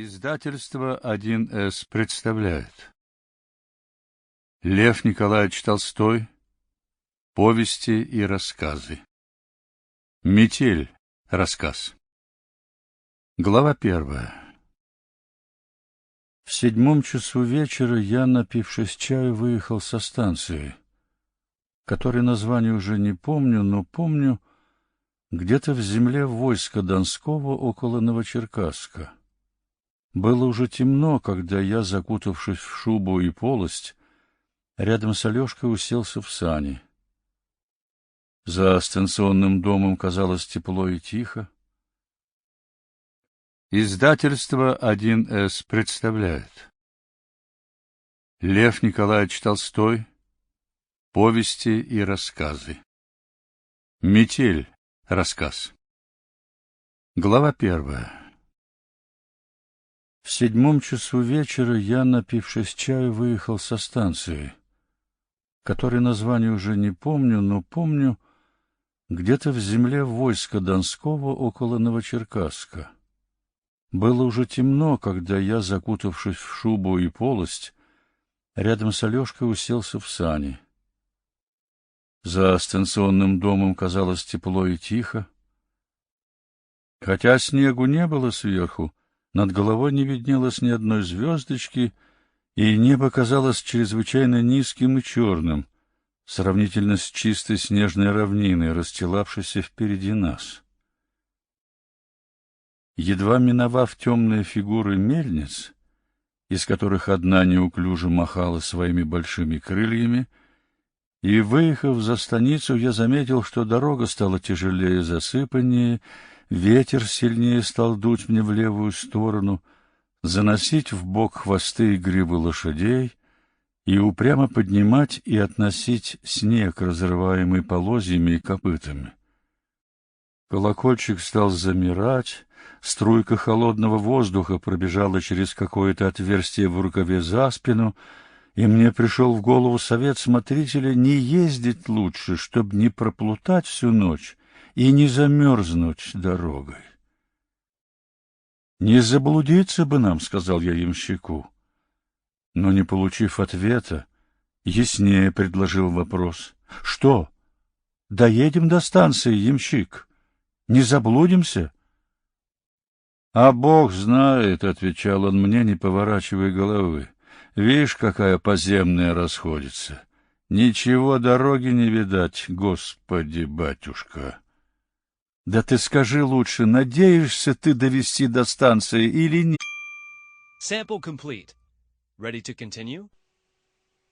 Издательство 1С представляет. Лев Николаевич Толстой. Повести и рассказы. Метель. Рассказ. Глава 1. В 7 часу вечера я, напившись чаю, выехал со станции, которой название уже не помню, но помню, где-то в земле войска Донского около Новочеркасска. Было уже темно, когда я, закутавшись в шубу и полость, рядом с Алешкой уселся в сани. За станционным домом казалось тепло и тихо. Издательство 1С представляет. Лев Николаевич Толстой. Повести и рассказы. Метель. Рассказ. Глава 1. В 7 часу вечера я, напившись чаю, выехал со станции, которой название уже не помню, но помню, где-то в земле войска Донского около Новочеркасска. Было уже темно, когда я, закутавшись в шубу и полость, рядом с Алешкой уселся в сани. За станционным домом казалось тепло и тихо. Хотя снегу не было сверху, над головой не виднелось ни одной звездочки, и небо казалось чрезвычайно низким и черным, сравнительно с чистой снежной равниной, расстилавшейся впереди нас. Едва миновав темные фигуры мельниц, из которых одна неуклюже махала своими большими крыльями, и, выехав за станицу, я заметил, что дорога стала тяжелее и засыпаннее, ветер сильнее стал дуть мне в левую сторону, заносить в бок хвосты и гривы лошадей и упрямо поднимать и относить снег, разрываемый полозьями и копытами. Колокольчик стал замирать, струйка холодного воздуха пробежала через какое-то отверстие в рукаве за спину, и мне пришел в голову совет смотрителя не ездить лучше, чтобы не проплутать всю ночь и не замерзнуть дорогой. — Не заблудиться бы нам, — сказал я ямщику. Но, не получив ответа, яснее предложил вопрос. — Что? Доедем до станции, ямщик? Не заблудимся? — А Бог знает, — отвечал он мне, не поворачивая головы. — Видишь, какая поземная расходится. Ничего дороги не видать, Господи, батюшка. — Да ты скажи лучше, надеешься ты довести до станции или нет? Sample complete. Ready to continue?